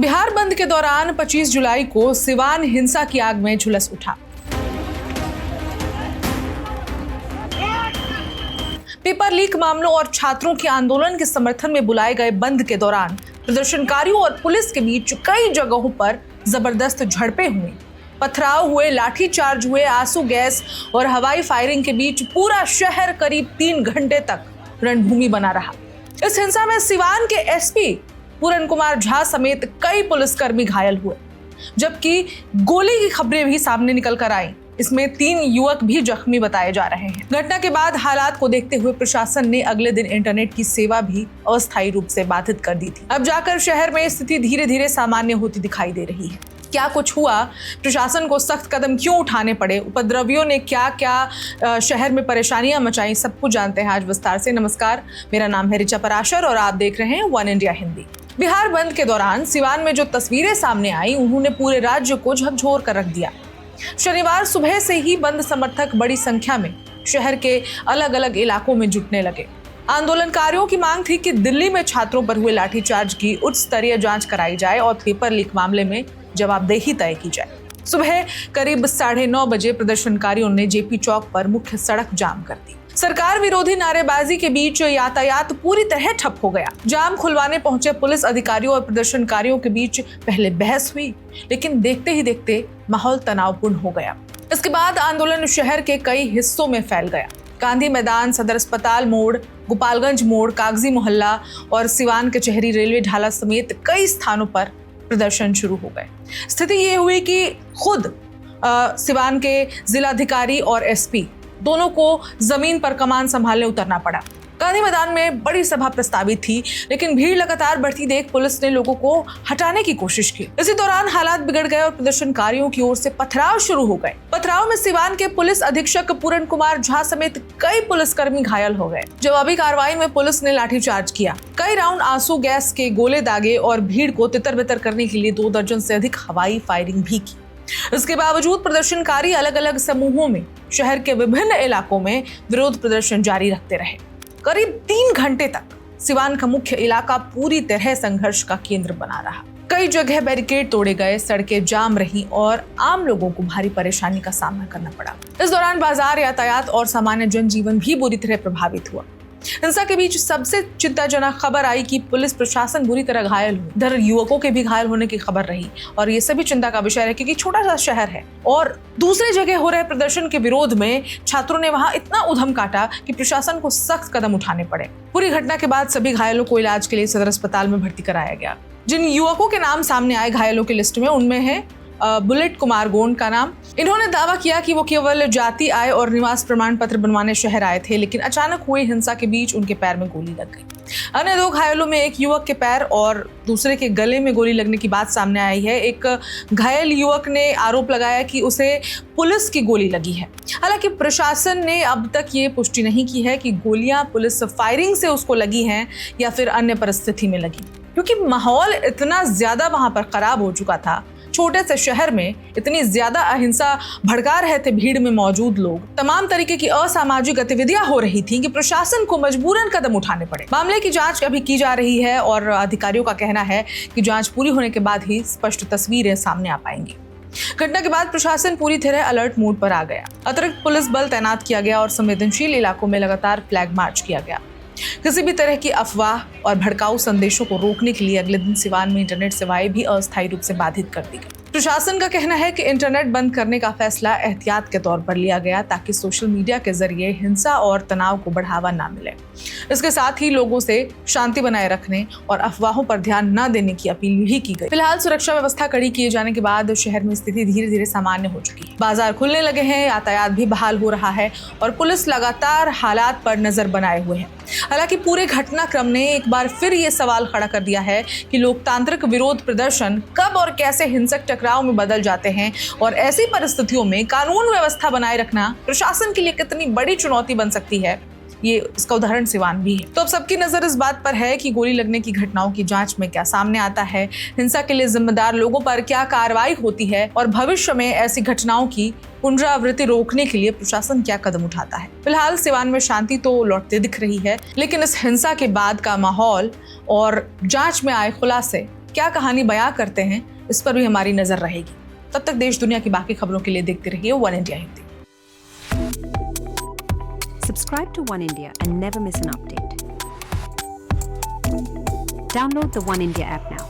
बिहार बंद के दौरान 25 जुलाई को सिवान हिंसा की आग में झुलस उठा। पेपर लीक मामलों और छात्रों के आंदोलन के समर्थन में बुलाए गए बंद के दौरान प्रदर्शनकारियों और पुलिस के बीच कई जगहों पर जबरदस्त झड़पें हुई, पथराव हुए, लाठीचार्ज हुए, आंसू गैस और हवाई फायरिंग के बीच पूरा शहर करीब 3 घंटे तक रणभूमि बना रहा। इस हिंसा में सिवान के एसपी पूरन कुमार झा समेत कई पुलिसकर्मी घायल हुए, जबकि गोली की खबरें भी सामने निकल कर आई। इसमें 3 युवक भी जख्मी बताए जा रहे हैं। घटना के बाद हालात को देखते हुए प्रशासन ने अगले दिन इंटरनेट की सेवा भी अस्थायी रूप से बाधित कर दी थी। अब जाकर शहर में स्थिति धीरे धीरे सामान्य होती दिखाई दे रही है। क्या कुछ हुआ, प्रशासन को सख्त कदम क्यों उठाने पड़े, उपद्रवियों ने क्या क्या शहर में परेशानियां मचाई, सब कुछ जानते हैं आज विस्तार से। नमस्कार, मेरा नाम है ऋचा पराशर और आप देख रहे हैं वन इंडिया हिंदी। बिहार बंद के दौरान सिवान में जो तस्वीरें सामने आई, उन्होंने पूरे राज्य को झकझोर कर रख दिया। शनिवार सुबह से ही बंद समर्थक बड़ी संख्या में शहर के अलग अलग इलाकों में जुटने लगे। आंदोलनकारियों की मांग थी कि दिल्ली में छात्रों पर हुए लाठीचार्ज की उच्च स्तरीय जांच कराई जाए और पेपर लीक मामले में जवाबदेही तय की जाए। सुबह करीब 9:30 बजे प्रदर्शनकारियों ने जेपी चौक पर मुख्य सड़क जाम कर दी। सरकार विरोधी नारेबाजी के बीच यातायात पूरी तरह ठप हो गया। जाम खुलवाने पहुंचे पुलिस अधिकारियों और प्रदर्शनकारियों के बीच पहले बहस हुई, लेकिन देखते ही देखते माहौल तनावपूर्ण हो गया। इसके बाद आंदोलन शहर के कई हिस्सों में फैल गया। गांधी मैदान, सदर अस्पताल मोड़, गोपालगंज मोड़, कागजी मोहल्ला और सिवान कचहरी, रेलवे ढाला समेत कई स्थानों पर प्रदर्शन शुरू हो गए। स्थिति ये हुई कि खुद सिवान के जिलाधिकारी और एसपी दोनों को जमीन पर कमान संभालने उतरना पड़ा। गांधी मैदान में बड़ी सभा प्रस्तावित थी, लेकिन भीड़ लगातार बढ़ती देख पुलिस ने लोगों को हटाने की कोशिश की। इसी दौरान हालात बिगड़ गए और प्रदर्शनकारियों की ओर से पथराव शुरू हो गए। पथराव में सिवान के पुलिस अधीक्षक पूरन कुमार झा समेत कई पुलिसकर्मी घायल हो गए। जवाबी कार्रवाई में पुलिस ने लाठीचार्ज किया, कई राउंड आंसू गैस के गोले दागे और भीड़ को तितर बितर करने के लिए 2 दर्जन से अधिक हवाई फायरिंग भी की। इसके बावजूद प्रदर्शनकारी अलग अलग समूहों में शहर के विभिन्न इलाकों में विरोध प्रदर्शन जारी रखते रहे। करीब 3 घंटे तक सिवान का मुख्य इलाका पूरी तरह संघर्ष का केंद्र बना रहा। कई जगह बैरिकेड तोड़े गए, सड़कें जाम रही और आम लोगों को भारी परेशानी का सामना करना पड़ा। इस दौरान बाजार, यातायात और सामान्य जनजीवन भी बुरी तरह प्रभावित हुआ। हिंसा के बीच सबसे चिंताजनक खबर आई कि पुलिस प्रशासन बुरी तरह घायल हुई। इधर युवकों के भी घायल होने की खबर रही और ये सभी चिंता का विषय है, क्योंकि छोटा सा शहर है और दूसरी जगह हो रहे प्रदर्शन के विरोध में छात्रों ने वहां इतना उधम काटा कि प्रशासन को सख्त कदम उठाने पड़े। पूरी घटना के बाद सभी घायलों को इलाज के लिए सदर अस्पताल में भर्ती कराया गया। जिन युवकों के नाम सामने आए घायलों की लिस्ट में, उनमें है बुलेट कुमार गोंड का नाम। इन्होंने दावा किया कि वो केवल जाति, आय और निवास प्रमाण पत्र बनवाने शहर आए थे, लेकिन अचानक हुई हिंसा के बीच उनके पैर में गोली लग गई। अन्य 2 घायलों में एक युवक के पैर और दूसरे के गले में गोली लगने की बात सामने आई है। एक घायल युवक ने आरोप लगाया कि उसे पुलिस की गोली लगी है। हालांकि प्रशासन ने अब तक ये पुष्टि नहीं की है कि गोलियां पुलिस फायरिंग से उसको लगी हैं या फिर अन्य परिस्थिति में लगी, क्योंकि माहौल इतना ज्यादा वहां पर खराब हो चुका था। छोटे से शहर में इतनी ज्यादा अहिंसा भड़का रहे थे भीड़ में मौजूद लोग। तमाम तरीके की असामाजिक गतिविधियां हो रही थी कि प्रशासन को मजबूरन कदम उठाने पड़े। मामले की जांच अभी की जा रही है और अधिकारियों का कहना है कि जांच पूरी होने के बाद ही स्पष्ट तस्वीरें सामने आ पाएंगी। घटना के बाद प्रशासन पूरी तरह अलर्ट मोड पर आ गया। अतिरिक्त पुलिस बल तैनात किया गया और संवेदनशील इलाकों में लगातार फ्लैग मार्च किया गया। किसी भी तरह की अफवाह और भड़काऊ संदेशों को रोकने के लिए अगले दिन सिवान में इंटरनेट सेवाएं भी अस्थायी रूप से बाधित कर दी गई। प्रशासन का कहना है कि इंटरनेट बंद करने का फैसला एहतियात के तौर पर लिया गया, ताकि सोशल मीडिया के जरिए हिंसा और तनाव को बढ़ावा ना मिले। इसके साथ ही लोगों से शांति बनाए रखने और अफवाहों पर ध्यान न देने की अपील भी की गई। फिलहाल सुरक्षा व्यवस्था कड़ी किए जाने के बाद शहर में स्थिति धीरे धीरे सामान्य हो चुकी है। बाजार खुलने लगे हैं, यातायात भी बहाल हो रहा है और पुलिस लगातार हालात पर नजर बनाए हुए है। हालांकि पूरे घटनाक्रम ने एक बार फिर ये सवाल खड़ा कर दिया है कि लोकतांत्रिक विरोध प्रदर्शन कब और कैसे हिंसक टकराव में बदल जाते हैं और ऐसी परिस्थितियों में कानून व्यवस्था बनाए रखना प्रशासन के लिए कितनी बड़ी चुनौती बन सकती है। ये इसका उदाहरण सिवान भी है। तो अब सबकी नजर इस बात पर है कि गोली लगने की घटनाओं की जांच में क्या सामने आता है, हिंसा के लिए जिम्मेदार लोगों पर क्या कार्रवाई होती है और भविष्य में ऐसी घटनाओं की पुनरावृत्ति रोकने के लिए प्रशासन क्या कदम उठाता है। फिलहाल सिवान में शांति तो लौटते दिख रही है, लेकिन इस हिंसा के बाद का माहौल और जांच में आए खुलासे क्या कहानी बयां करते हैं, इस पर भी हमारी नजर रहेगी। तब तक देश दुनिया की बाकी खबरों के लिए देखते रहिए one India Hindi. Subscribe to One India and never miss an update. Download the One India app now.